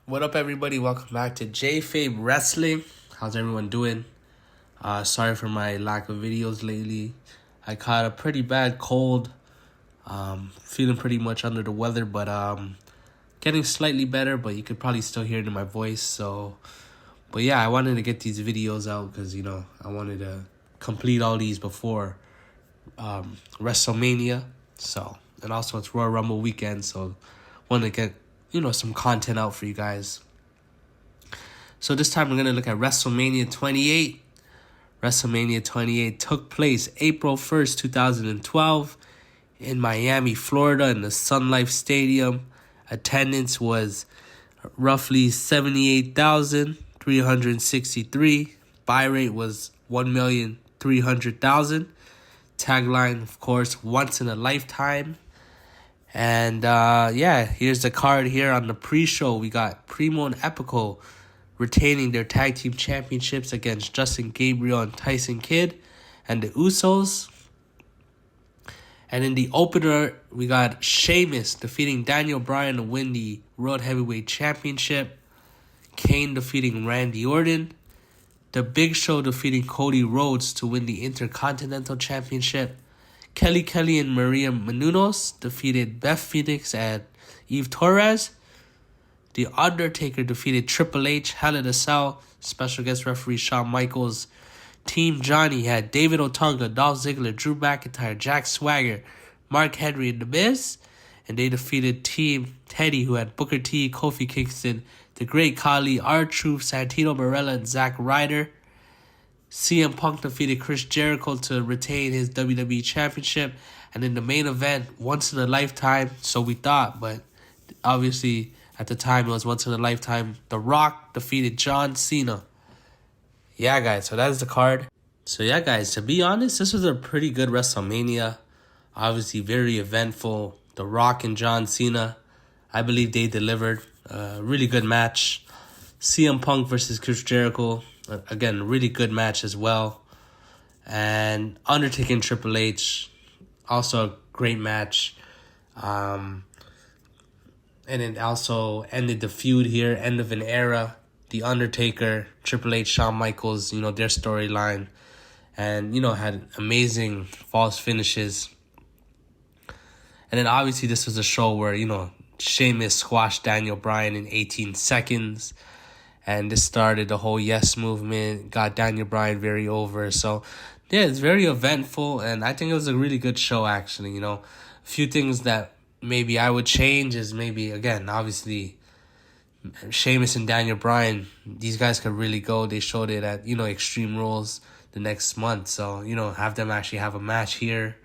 What up, everybody? Welcome back to JayFabe Wrestling. How's everyone doing? Sorry for my lack of videos lately. I caught a pretty bad cold. Feeling pretty much under the weather, but getting slightly better. But you could probably still hear it in my voice. But yeah, I wanted to get these videos out because I wanted to complete all these before WrestleMania. And also it's Royal Rumble weekend, so wanted to get some content out for you guys. So this time we're going to look at WrestleMania 28. WrestleMania 28 took place April 1st, 2012 in Miami, Florida in the Sun Life Stadium. Attendance was roughly 78,363. Buy rate was 1,300,000. Tagline, of course, once in a lifetime. And here's the card here on the pre-show. We got Primo and Epico retaining their tag team championships against Justin Gabriel and Tyson Kidd and the Usos. And in the opener, we got Sheamus defeating Daniel Bryan to win the World Heavyweight Championship. Kane defeating Randy Orton. The Big Show defeating Cody Rhodes to win the Intercontinental Championship. Kelly and Maria Menounos defeated Beth Phoenix and Eve Torres. The Undertaker defeated Triple H, Hell in a Cell. Special guest referee Shawn Michaels. Team Johnny had David Otunga, Dolph Ziggler, Drew McIntyre, Jack Swagger, Mark Henry, and The Miz. And they defeated Team Teddy, who had Booker T, Kofi Kingston, The Great Khali, R-Truth, Santino, Marella, and Zack Ryder. CM Punk defeated Chris Jericho to retain his WWE Championship. And in the main event, once in a lifetime, so we thought, but obviously at the time it was once in a lifetime, The Rock defeated John Cena. Yeah, guys, so that's the card. So yeah, guys, to be honest, this was a pretty good WrestleMania. Obviously very eventful. The Rock and John Cena, I believe they delivered a really good match. CM Punk versus Chris Jericho, again, really good match as well. And Undertaker and Triple H, also a great match. And it also ended the feud here, end of an era. The Undertaker, Triple H, Shawn Michaels, their storyline. And, had amazing false finishes. And then obviously this was a show where, Sheamus squashed Daniel Bryan in 18 seconds. And this started the whole yes movement, got Daniel Bryan very over. So, yeah, it's very eventful, and I think it was a really good show, actually. A few things that maybe I would change is maybe, again, obviously, Sheamus and Daniel Bryan, these guys could really go. They showed it at, Extreme Rules the next month. So, have them actually have a match here,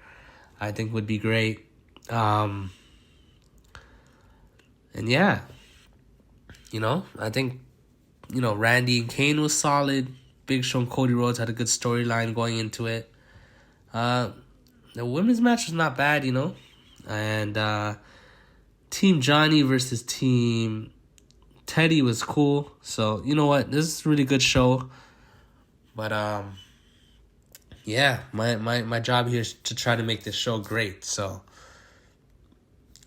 I think would be great. And, yeah, I think Randy and Kane was solid. Big Show and Cody Rhodes had a good storyline going into it. The women's match was not bad, And Team Johnny versus Team Teddy was cool. So, you know what? This is a really good show. But, yeah, my job here is to try to make this show great. So,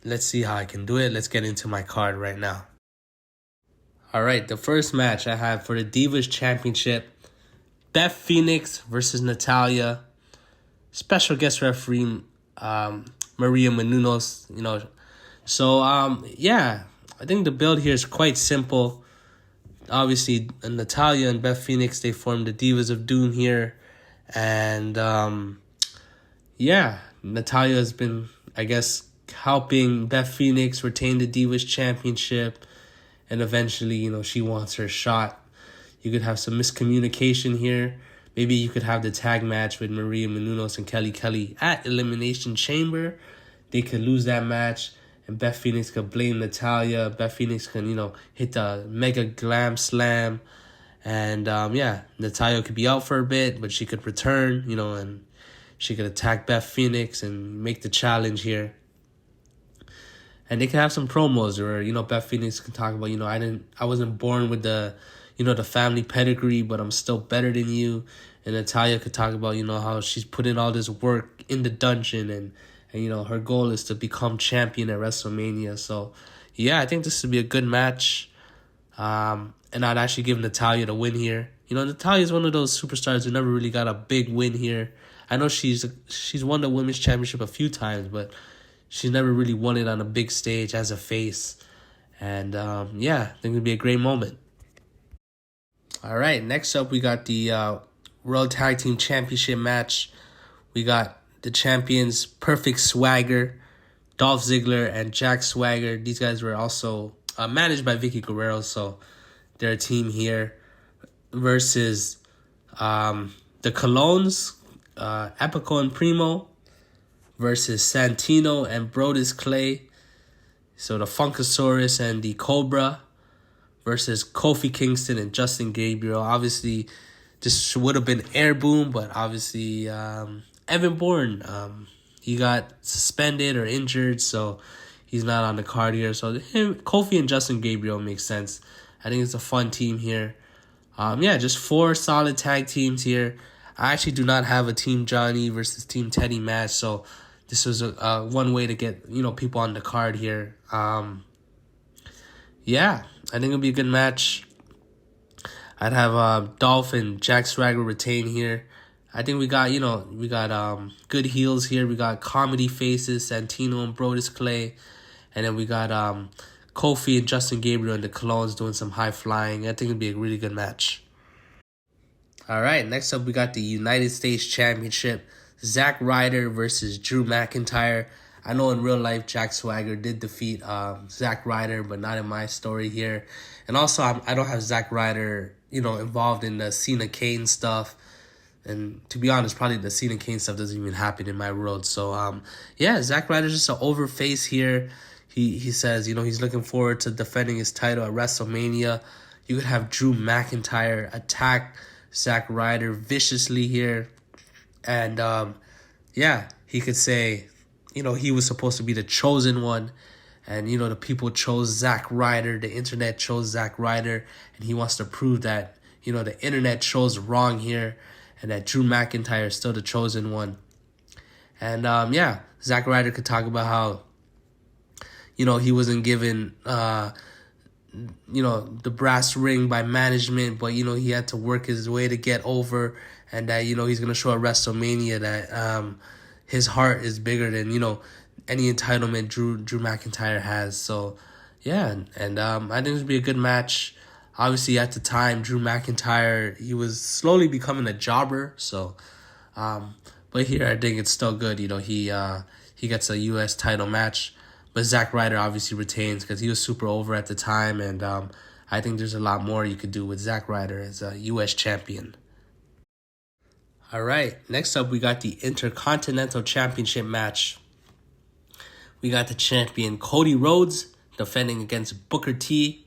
let's see how I can do it. Let's get into my card right now. All right, the first match I have for the Divas Championship, Beth Phoenix versus Natlaya. Special guest referee, Maria Menounos, So, I think the build here is quite simple. Obviously, Natlaya and Beth Phoenix, they formed the Divas of Doom here. And, Natlaya has been, I guess, helping Beth Phoenix retain the Divas Championship. And eventually, she wants her shot. You could have some miscommunication here. Maybe you could have the tag match with Maria Menounos and Kelly at Elimination Chamber. They could lose that match, and Beth Phoenix could blame Natlaya. Beth Phoenix can, hit the Mega Glam Slam. And, Natlaya could be out for a bit, but she could return, and she could attack Beth Phoenix and make the challenge here. And they can have some promos where, Beth Phoenix can talk about, I wasn't born with the, the family pedigree, but I'm still better than you. And Natlaya could talk about, how she's put in all this work in the dungeon and her goal is to become champion at WrestleMania. So, yeah, I think this would be a good match. And I'd actually give Natalya the win here. Natalya is one of those superstars who never really got a big win here. I know she's won the women's championship a few times, but she's never really won it on a big stage as a face. And yeah, I think it'd be a great moment. All right, next up we got the World Tag Team Championship match. We got the champions, Perfect Swagger, Dolph Ziggler, and Jack Swagger. These guys were also managed by Vicky Guerrero, so they're a team here. Versus the Colognes, Epico and Primo, versus Santino and Brodus Clay. So the Funkasaurus and the Cobra versus Kofi Kingston and Justin Gabriel. Obviously, this would have been Air Boom, but obviously Evan Bourne, he got suspended or injured, so he's not on the card here. So Kofi and Justin Gabriel makes sense. I think it's a fun team here. Just 4 solid tag teams here. I actually do not have a Team Johnny versus Team Teddy match, so this was a one way to get people on the card here. I think it'll be a good match. I'd have Dolph and Jack Swagger retain here. I think we got good heels here. We got comedy faces, Santino and Brodus Clay, and then we got Kofi and Justin Gabriel and the Colognes doing some high flying. I think it'd be a really good match. All right, next up we got the United States Championship. Zack Ryder versus Drew McIntyre. I know in real life Jack Swagger did defeat Zack Ryder, but not in my story here. And also I don't have Zack Ryder, involved in the Cena Kane stuff. And to be honest, probably the Cena Kane stuff doesn't even happen in my world. So Zack Ryder's just an over face here. He says, he's looking forward to defending his title at WrestleMania. You could have Drew McIntyre attack Zack Ryder viciously here. And, he could say, he was supposed to be the chosen one. And, the people chose Zack Ryder. The internet chose Zack Ryder. And he wants to prove that, the internet chose wrong here. And that Drew McIntyre is still the chosen one. And, Zack Ryder could talk about how, he wasn't given, the brass ring by management, but, he had to work his way to get over. And that, he's going to show at WrestleMania that his heart is bigger than, any entitlement Drew McIntyre has. So, and I think it would be a good match. Obviously, at the time, Drew McIntyre, he was slowly becoming a jobber. So, but here I think it's still good. He gets a U.S. title match. But Zack Ryder obviously retains because he was super over at the time. And I think there's a lot more you could do with Zack Ryder as a U.S. champion. All right, next up we got the Intercontinental Championship match. We got the champion Cody Rhodes defending against Booker T.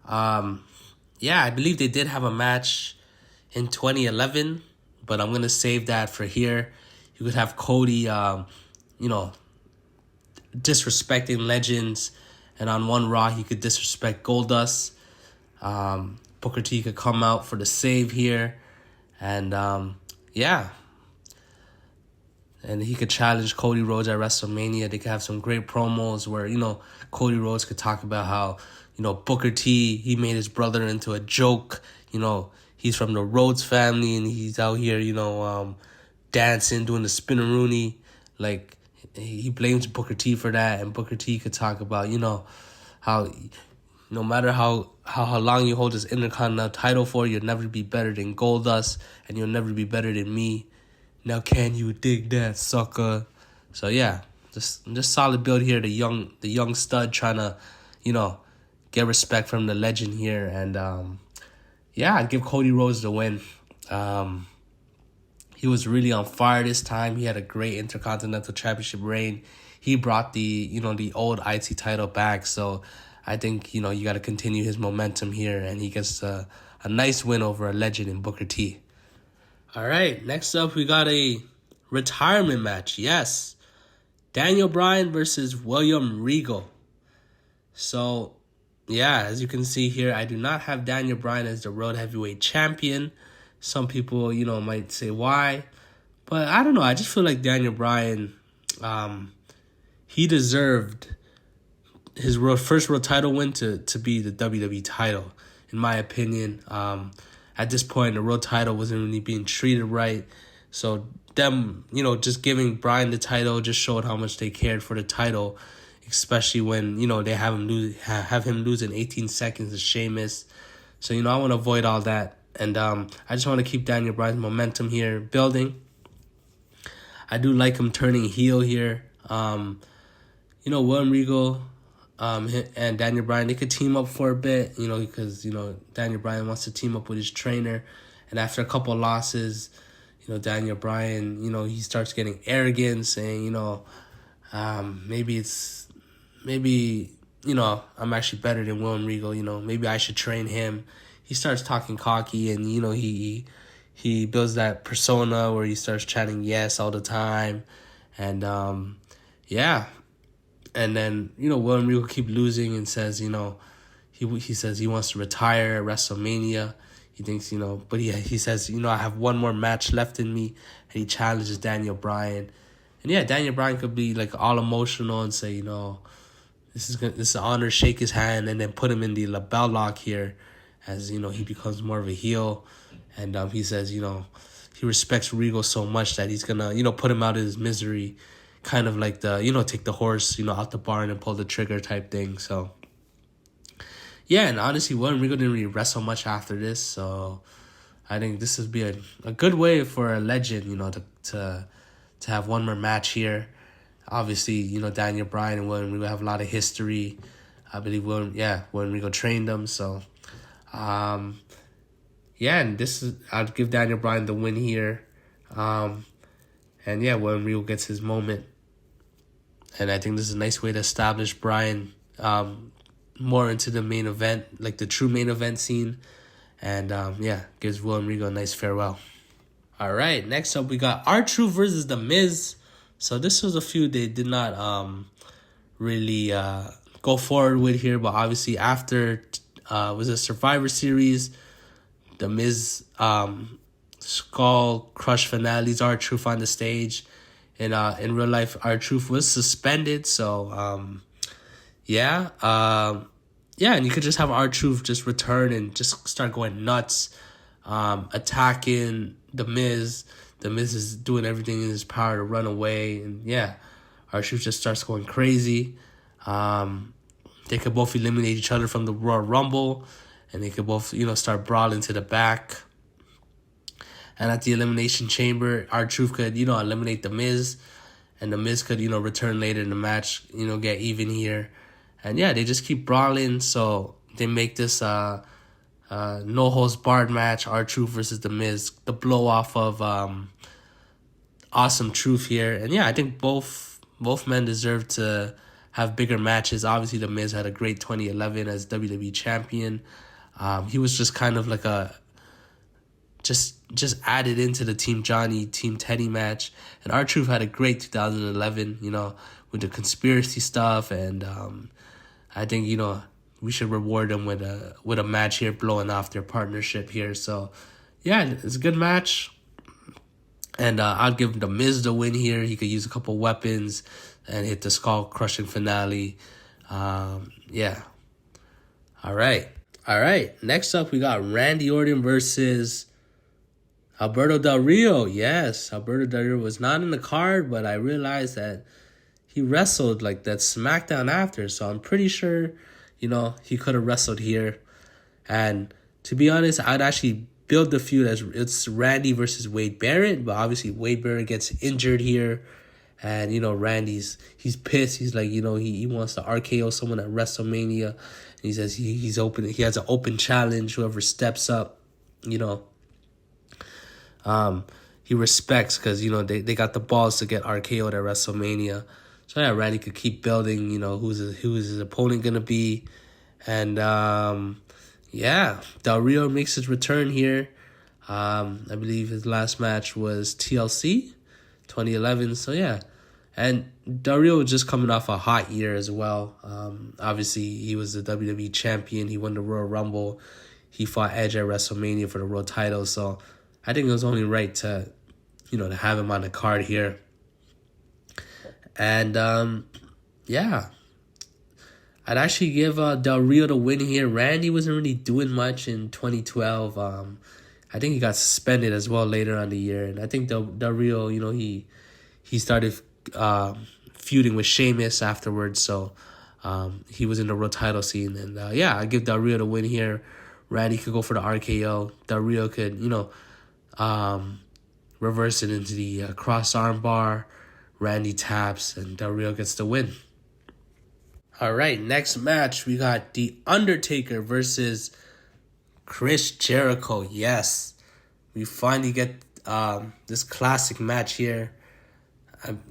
I believe they did have a match in 2011, but I'm going to save that for here. You could have Cody, disrespecting legends, and on one Raw he could disrespect Goldust. Booker T could come out for the save here, and and he could challenge Cody Rhodes at WrestleMania. They could have some great promos where, Cody Rhodes could talk about how, Booker T, he made his brother into a joke. He's from the Rhodes family and he's out here, dancing, doing the spinneroonie. Like, he blames Booker T for that. And Booker T could talk about, how no matter how long you hold this Intercontinental title for, you'll never be better than Goldust and you'll never be better than me. Now can you dig that, sucker? So just solid build here. The young stud trying to, get respect from the legend here. And I'd give Cody Rhodes the win. He was really on fire this time. He had a great Intercontinental Championship reign. He brought the old IC title back. So I think, you got to continue his momentum here. And he gets a nice win over a legend in Booker T. All right, next up we got a retirement match. Yes, Daniel Bryan versus William Regal. So, as you can see here, I do not have Daniel Bryan as the World Heavyweight Champion. Some people, might say why. But I don't know. I just feel like Daniel Bryan, he deserved his first world title win to be the WWE title, in my opinion. At this point, the world title wasn't really being treated right. So them, just giving Bryan the title just showed how much they cared for the title, especially when, they have him lose in 18 seconds to Sheamus. So, I want to avoid all that. And I just want to keep Daniel Bryan's momentum here building. I do like him turning heel here. William Regal and Daniel Bryan, they could team up for a bit, because, Daniel Bryan wants to team up with his trainer. And after a couple losses, Daniel Bryan, he starts getting arrogant, saying, maybe I'm actually better than William Regal, maybe I should train him. He starts talking cocky, and, he builds that persona where he starts chanting yes all the time. And, And then, William Regal keep losing and says, he says he wants to retire at WrestleMania. He thinks, but he says, I have one more match left in me. And he challenges Daniel Bryan. And Daniel Bryan could be like all emotional and say, this is an honor, shake his hand, and then put him in the LaBelle lock here as, he becomes more of a heel. And he says, he respects Regal so much that he's going to, put him out of his misery. Kind of like the, take the horse, out the barn and pull the trigger type thing. So, and honestly, William Regal didn't really wrestle much after this. So, I think this would be a good way for a legend, to have one more match here. Obviously, Daniel Bryan and William Regal have a lot of history. I believe William Regal trained them. So, and I'd give Daniel Bryan the win here. And William Regal gets his moment. And I think this is a nice way to establish Bryan more into the main event, like the true main event scene. And gives William Regal a nice farewell. All right, next up we got R-Truth versus The Miz. So this was a feud they did not really go forward with here. But obviously after was a Survivor Series, The Miz skull crush finales, R-Truth on the stage. In real life, R-Truth was suspended. So, and you could just have R-Truth just return and just start going nuts, attacking The Miz. The Miz is doing everything in his power to run away. And, R-Truth just starts going crazy. They could both eliminate each other from the Royal Rumble. And they could both, start brawling to the back. And at the Elimination Chamber, R-Truth could, eliminate The Miz. And The Miz could, return later in the match, get even here. And, they just keep brawling. So they make this no-holds-barred match, R-Truth versus The Miz. The blow-off of Awesome Truth here. And, I think both men deserve to have bigger matches. Obviously, The Miz had a great 2011 as WWE Champion. He was just kind of like a... Just added into the Team Johnny, Team Teddy match. And R-Truth had a great 2011, with the conspiracy stuff. And I think, we should reward them with a match here, blowing off their partnership here. So, it's a good match. And I'll give The Miz the win here. He could use a couple weapons and hit the skull-crushing finale. All right. Next up, we got Randy Orton versus... Alberto Del Rio. Yes, Alberto Del Rio was not in the card, but I realized that he wrestled like that SmackDown after. So I'm pretty sure, he could have wrestled here. And to be honest, I'd actually build the feud as it's Randy versus Wade Barrett. But obviously Wade Barrett gets injured here. And, he's pissed. He's like, he wants to RKO someone at WrestleMania. And he says he's open. He has an open challenge. Whoever steps up, he respects because, they got the balls to get RKO'd at WrestleMania. So, Randy could keep building, who's his opponent going to be. And, Del Rio makes his return here. I believe his last match was TLC 2011. So, And Del Rio was just coming off a hot year as well. Obviously, he was the WWE champion. He won the Royal Rumble. He fought Edge at WrestleMania for the world title. So, I think it was only right to, to have him on the card here. And, I'd actually give Del Rio the win here. Randy wasn't really doing much in 2012. I think he got suspended as well later on the year. And I think Del Rio, he started feuding with Sheamus afterwards. So he was in the world title scene. And I give Del Rio the win here. Randy could go for the RKO. Del Rio could, reverse it into the cross arm bar. Randy taps and Del Rio gets the win. All right, next match, we got The Undertaker versus Chris Jericho. Yes, we finally get this classic match here.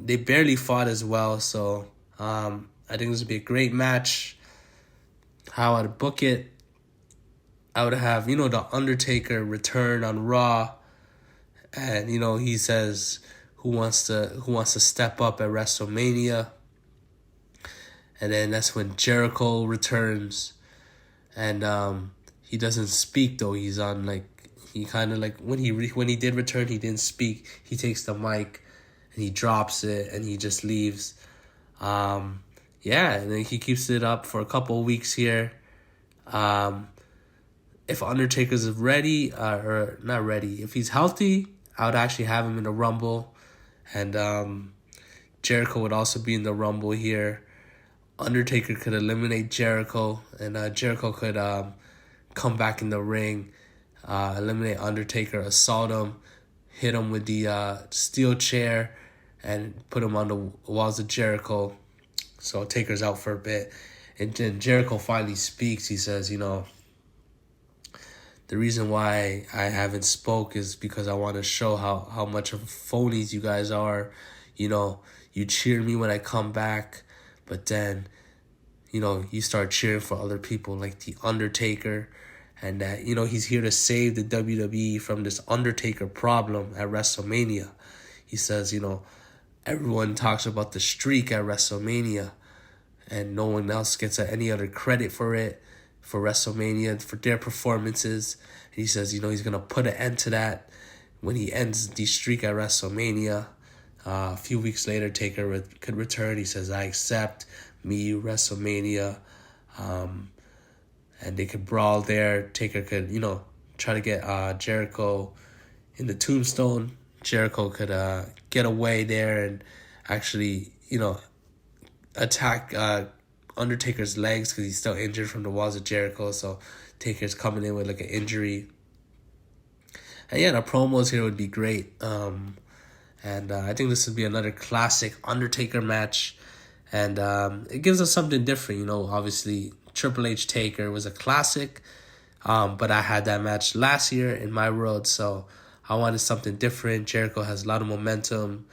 They barely fought as well, so I think this would be a great match. How I'd book it, I would have, The Undertaker return on Raw, and, he says who wants to step up at WrestleMania. And then that's when Jericho returns. And he doesn't speak though. He's on he kind of when he did return, he didn't speak. He takes the mic and he drops it and he just leaves. And then he keeps it up for a couple of weeks here. If Undertaker's ready or not ready, if he's healthy, I would actually have him in the Rumble. And Jericho would also be in the Rumble here. Undertaker could eliminate Jericho, and Jericho could come back in the ring, eliminate Undertaker, assault him, hit him with the steel chair, and put him on the walls of Jericho. So Taker's out for a bit. And then Jericho finally speaks. He says, the reason why I haven't spoke is because I want to show how much of phonies you guys are. You cheer me when I come back. But then, you start cheering for other people like The Undertaker. And that, he's here to save the WWE from this Undertaker problem at WrestleMania. He says, everyone talks about the streak at WrestleMania. And no one else gets any other credit for it, for WrestleMania, for their performances. And he says, he's going to put an end to that when he ends the streak at WrestleMania. A few weeks later, Taker could return. He says, I accept me, WrestleMania. And they could brawl there. Taker could, try to get Jericho in the tombstone. Jericho could get away there and actually, attack Undertaker's legs because he's still injured from the walls of Jericho. So Taker's coming in with an injury. And the promos here would be great. And I think this would be another classic Undertaker match. And it gives us something different. Obviously Triple H Taker was a classic. But I had that match last year in my world. So I wanted something different. Jericho has a lot of momentum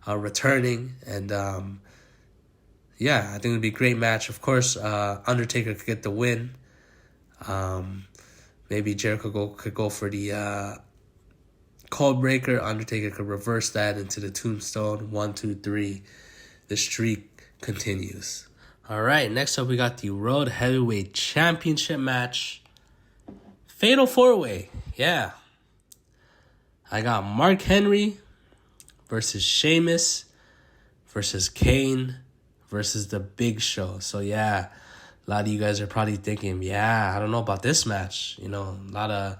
returning. And I think it would be a great match. Of course, Undertaker could get the win. Maybe Jericho could go for the Codebreaker. Undertaker could reverse that into the tombstone. 1, 2, 3. The streak continues. All right, next up we got the World Heavyweight Championship match. Fatal 4-Way. Yeah. I got Mark Henry versus Sheamus versus Kane versus The Big Show. So, a lot of you guys are probably thinking, I don't know about this match. A lot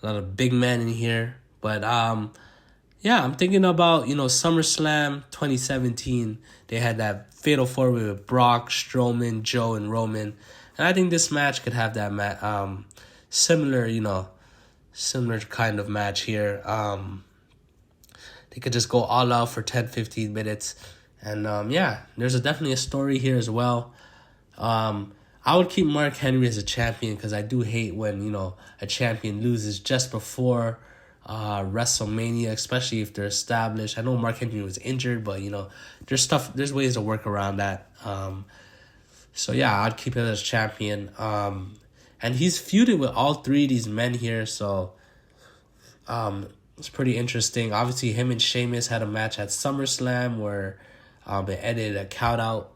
of big men in here. But, I'm thinking about, SummerSlam 2017. They had that Fatal 4-Way with Brock, Strowman, Joe, and Roman. And I think this match could have that similar kind of match here. They could just go all out for 10, 15 minutes. And, there's definitely a story here as well. I would keep Mark Henry as a champion because I do hate when, a champion loses just before WrestleMania, especially if they're established. I know Mark Henry was injured, but there's ways to work around that. I'd keep him as champion. And he's feuded with all three of these men here, so it's pretty interesting. Obviously, him and Sheamus had a match at SummerSlam where it ended a count out.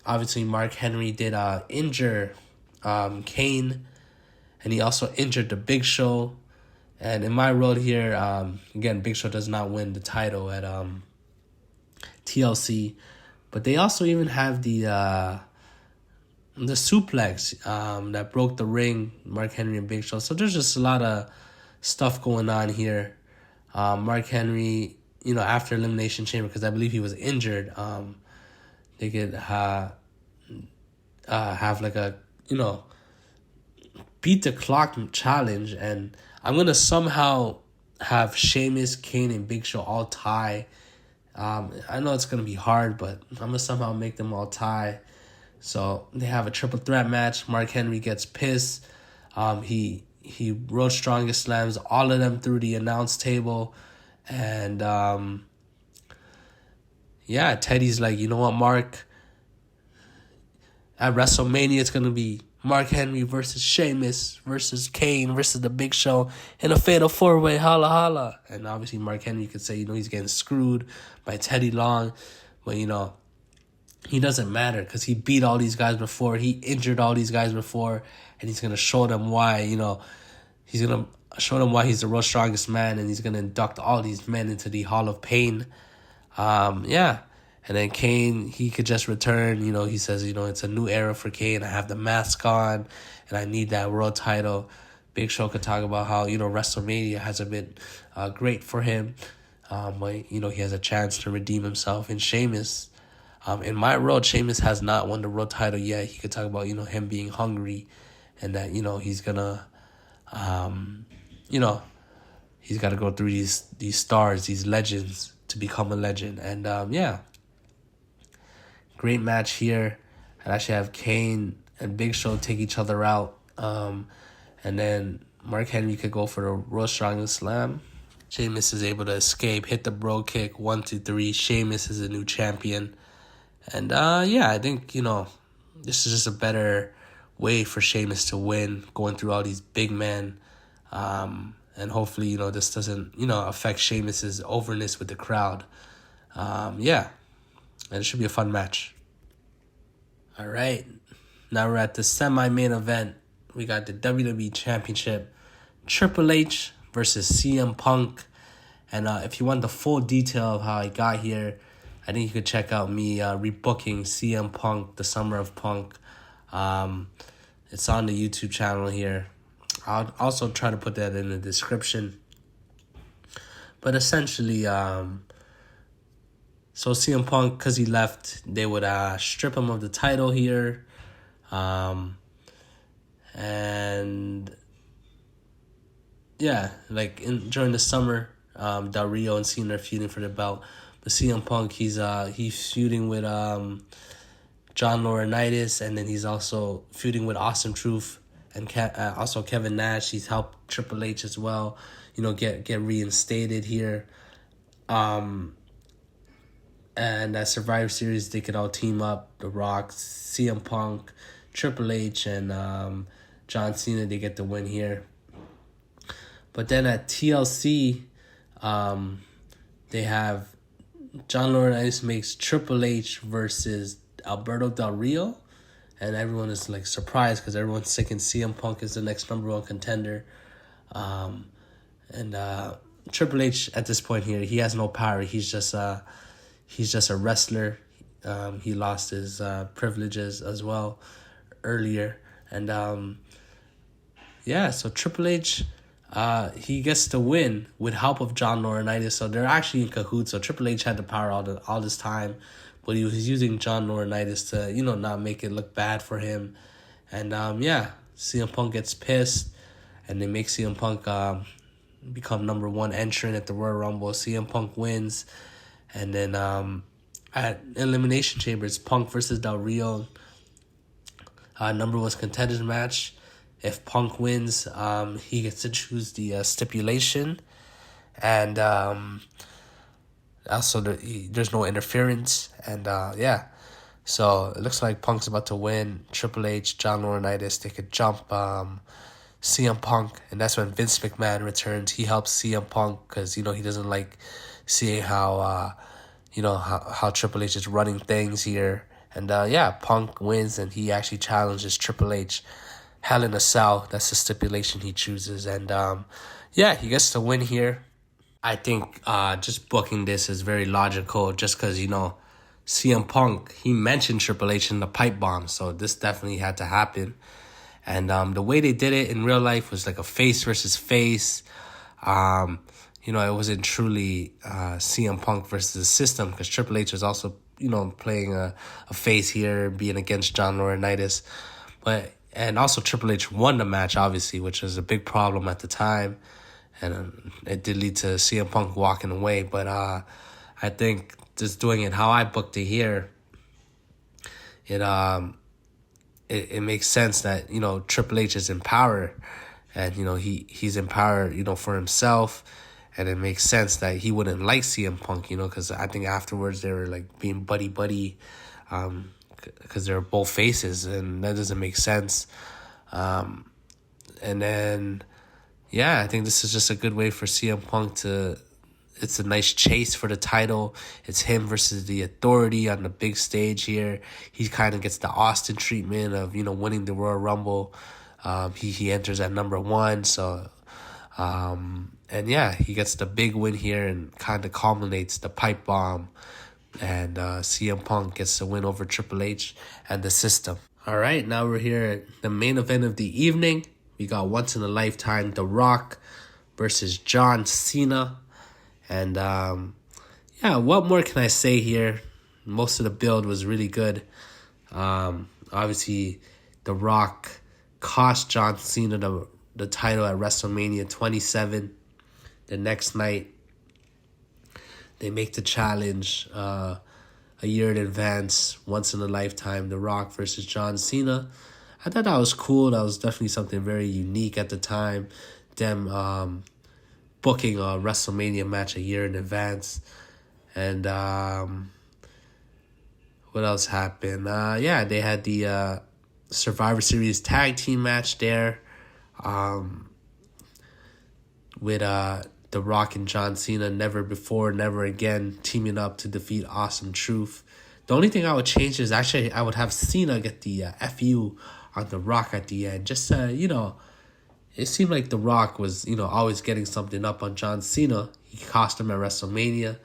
Obviously, Mark Henry did injure Kane, and he also injured The Big Show. And in my road here, again, Big Show does not win the title at TLC. But they also even have the the suplex that broke the ring, Mark Henry and Big Show. So there's just a lot of stuff going on here. Mark Henry, after Elimination Chamber, because I believe he was injured, they could have like a, beat the clock challenge. And I'm going to somehow have Sheamus, Kane, and Big Show all tie. I know it's going to be hard, but I'm going to somehow make them all tie. So they have a triple threat match. Mark Henry gets pissed. He Rhodes Strongest slams all of them through the announce table. And Teddy's like, you know what, Mark? At WrestleMania, it's going to be Mark Henry versus Sheamus versus Kane versus the Big Show in a fatal four-way, holla holla. And obviously Mark Henry could say, he's getting screwed by Teddy Long. But, he doesn't matter because he beat all these guys before. He injured all these guys before. And he's going to show them why, he's going to show them why he's the world's strongest man. And he's going to induct all these men into the Hall of Pain. And then Kane, he could just return. He says, it's a new era for Kane. I have the mask on, and I need that world title. Big Show could talk about how, WrestleMania hasn't been great for him. But, he has a chance to redeem himself. And Sheamus, in my world, Sheamus has not won the world title yet. He could talk about, him being hungry and that, he's going to, he's got to go through these stars, these legends to become a legend. And, great match here. I actually have Kane and Big Show take each other out. And then Mark Henry could go for the World's Strongest Slam. Sheamus is able to escape, hit the bro kick, 1, 2, 3. Sheamus is a new champion. And I think, this is just a better way for Sheamus to win, going through all these big men. And hopefully, this doesn't, affect Sheamus's overness with the crowd. And it should be a fun match. All right. Now we're at the semi-main event. We got the WWE Championship. Triple H versus CM Punk. And if you want the full detail of how I got here, I think you could check out me rebooking CM Punk, the Summer of Punk. It's on the YouTube channel here. I'll also try to put that in the description. But essentially, so CM Punk, because he left, they would strip him of the title here. During the summer, Del Rio and Cena are feuding for the belt. But CM Punk, he's feuding with John Laurinaitis, and then he's also feuding with Awesome Truth and also Kevin Nash. He's helped Triple H as well, get reinstated here. And at Survivor Series, they could all team up. The Rock, CM Punk, Triple H, and John Cena, they get the win here. But then at TLC, they have John Laurinaitis makes Triple H versus Alberto Del Rio. And everyone is surprised because everyone's thinking CM Punk is the next number one contender. Triple H at this point here, he has no power. He's just a wrestler. He lost his privileges as well earlier. And so Triple H, he gets to win with help of John Laurinaitis. So they're actually in cahoots. So Triple H had the power all this time, but he was using John Laurinaitis to, not make it look bad for him. And CM Punk gets pissed, and they make CM Punk become number one entrant at the Royal Rumble. CM Punk wins. And then at Elimination Chamber, it's Punk versus Del Rio. Number one contenders match. If Punk wins, he gets to choose the stipulation. And also, there's no interference. And so it looks like Punk's about to win. Triple H, John Laurinaitis, they could jump CM Punk. And that's when Vince McMahon returns. He helps CM Punk because, he doesn't like seeing how Triple H is running things here. And Punk wins, and he actually challenges Triple H. Hell in a Cell, that's the stipulation he chooses. And he gets to win here. I think just booking this is very logical just because, CM Punk, he mentioned Triple H in the pipe bomb, so this definitely had to happen. And the way they did it in real life was like a face versus face. It wasn't truly CM Punk versus the system, because Triple H was also, playing a face here, being against John Laurinaitis. And also Triple H won the match, obviously, which was a big problem at the time. And it did lead to CM Punk walking away. But I think just doing it how I booked it here, it makes sense that, Triple H is in power. And, he's in power, for himself. And it makes sense that he wouldn't like CM Punk, because I think afterwards they were like being buddy, because they're both faces, and that doesn't make sense. And then, I think this is just a good way for CM Punk it's a nice chase for the title. It's him versus the Authority on the big stage here. He kind of gets the Austin treatment of, winning the Royal Rumble. He enters at number 1, so... he gets the big win here and kind of culminates the pipe bomb. And CM Punk gets the win over Triple H and the system. All right, now we're here at the main event of the evening. We got once in a lifetime The Rock versus John Cena. And what more can I say here? Most of the build was really good. Obviously, The Rock cost John Cena the title at WrestleMania 27. The next night, they make the challenge a year in advance, once in a lifetime, The Rock versus John Cena. I thought that was cool. That was definitely something very unique at the time. Them booking a WrestleMania match a year in advance. And what else happened? They had the Survivor Series tag team match there. With The Rock and John Cena, Never Before, Never Again, teaming up to defeat Awesome Truth. The only thing I would change is actually I would have Cena get the FU on The Rock at the end. Just, it seemed like The Rock was, always getting something up on John Cena. He cost him at WrestleMania.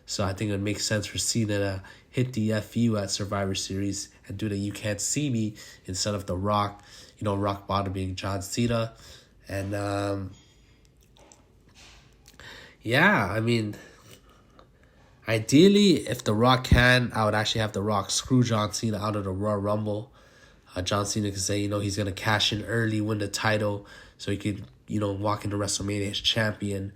So I think it would make sense for Cena to hit the FU at Survivor Series and do the You Can't See Me instead of The Rock, rock bottoming John Cena. And, ideally, if The Rock can, I would actually have The Rock screw John Cena out of the Royal Rumble. John Cena could say, he's going to cash in early, win the title, so he could, walk into WrestleMania as champion.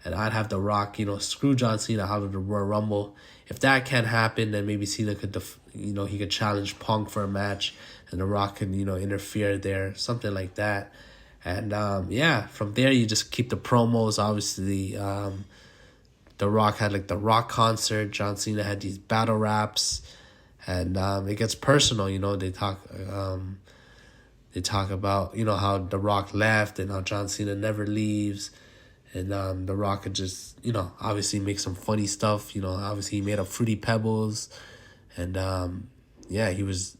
And I'd have The Rock, screw John Cena out of the Royal Rumble. If that can't happen, then maybe Cena could, he could challenge Punk for a match, and The Rock can, interfere there, something like that. And, from there, you just keep the promos. Obviously, The Rock had, The Rock concert. John Cena had these battle raps. And it gets personal, They talk about, how The Rock left and how John Cena never leaves. And The Rock could just, obviously make some funny stuff. Obviously he made up Fruity Pebbles. And, he was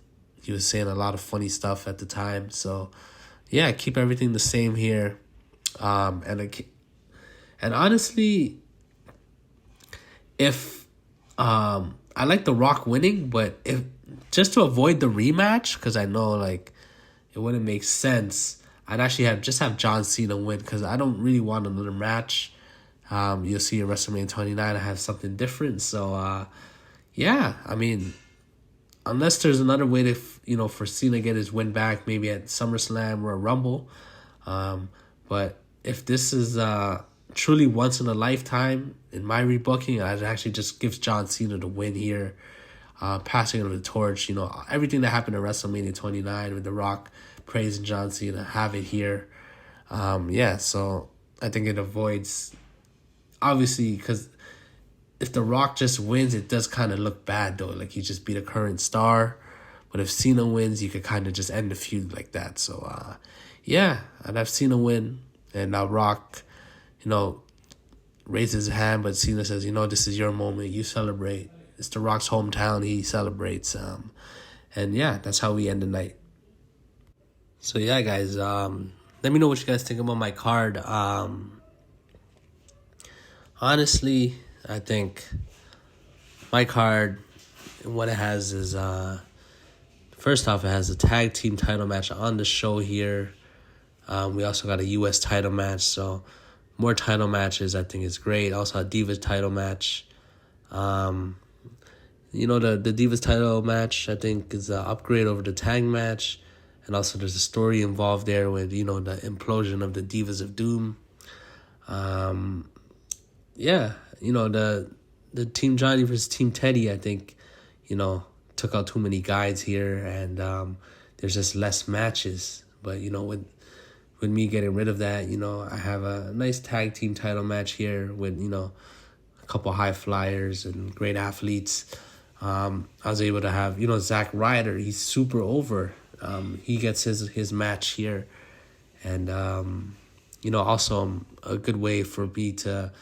saying a lot of funny stuff at the time. So, keep everything the same here. And honestly, if I like The Rock winning, but if just to avoid the rematch, because I know it wouldn't make sense, I'd actually have John Cena win, because I don't really want another match. You'll see at WrestleMania 29 I have something different. So unless there's another way to for Cena to get his win back, maybe at SummerSlam or a Rumble. But if this is truly once in a lifetime, in my rebooking, I'd actually just give John Cena the win here, passing on the torch. Everything that happened at WrestleMania 29 with The Rock praising John Cena, have it here. So I think it avoids, obviously, because if The Rock just wins, it does kind of look bad, though. He just beat a current star. But if Cena wins, you could kind of just end the feud like that. So, I'd have Cena win. And now Rock, raises his hand, but Cena says, this is your moment. You celebrate. It's The Rock's hometown. He celebrates. That's how we end the night. So, guys, let me know what you guys think about my card. Honestly, I think my card what it has is, first off, it has a tag team title match on the show here. We also got a U.S. title match, so more title matches I think is great. Also a Divas title match. The Divas title match I think is an upgrade over the tag match. And also there's a story involved there with, the implosion of the Divas of Doom. The Team Johnny versus Team Teddy, I think, took out too many guys here, and there's just less matches. But, with me getting rid of that, I have a nice tag team title match here with, a couple high flyers and great athletes. I was able to have, Zack Ryder. He's super over. He gets his match here. And, also a good way for me to,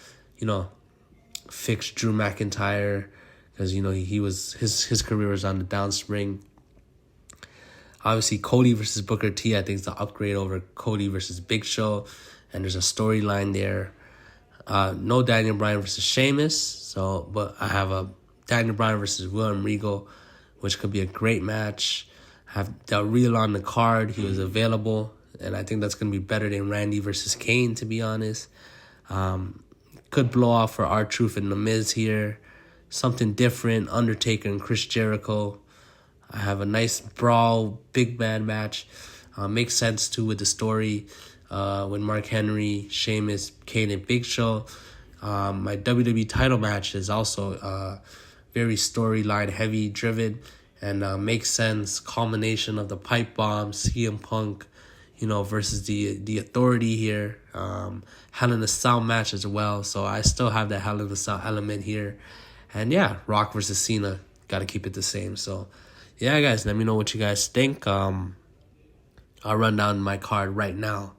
fix Drew McIntyre, because, he was his career was on the downspring. Obviously, Cody versus Booker T, I think, is the upgrade over Cody versus Big Show. And there's a storyline there. No Daniel Bryan versus Sheamus. But I have a Daniel Bryan versus William Regal, which could be a great match. I have Del Real on the card. He was available. And I think that's going to be better than Randy versus Kane, to be honest. Could blow off for R-Truth and The Miz here. Something different, Undertaker and Chris Jericho. I have a nice brawl, big man match. Makes sense, too, with the story. With Mark Henry, Sheamus, Kane, and Big Show. My WWE title match is also very storyline heavy driven, and makes sense. Culmination of the pipe bomb, CM Punk, versus the Authority here. Hell in a Cell match as well. So I still have that Hell in a Cell element here. And yeah, Rock versus Cena. Got to keep it the same. So yeah, guys, let me know what you guys think. I'll run down my card right now.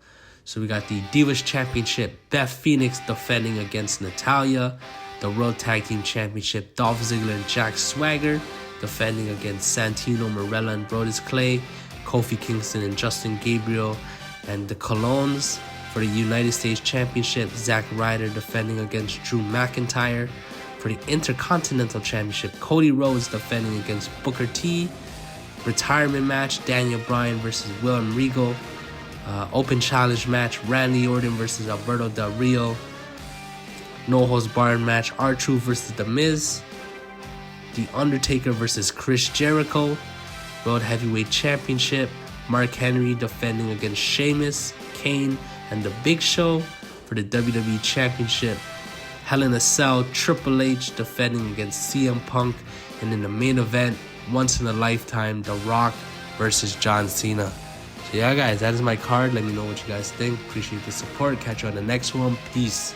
So we got the Divas Championship, Beth Phoenix defending against Natlaya. The World Tag Team Championship, Dolph Ziggler and Jack Swagger defending against Santino, Marella, and Brodus Clay. Kofi Kingston and Justin Gabriel. And the Colognes for the United States Championship, Zack Ryder defending against Drew McIntyre. For the Intercontinental Championship, Cody Rhodes defending against Booker T. Retirement match, Daniel Bryan versus William Regal. Open challenge match, Randy Orton versus Alberto Del Rio. No holds barred match, R-Truth versus The Miz. The Undertaker versus Chris Jericho. World Heavyweight Championship, Mark Henry defending against Sheamus, Kane, and The Big Show. For the WWE Championship, Hell in a Cell, Triple H defending against CM Punk. And in the main event, once in a lifetime, The Rock versus John Cena. So yeah, guys, that is my card. Let me know what you guys think. Appreciate the support. Catch you on the next one. Peace.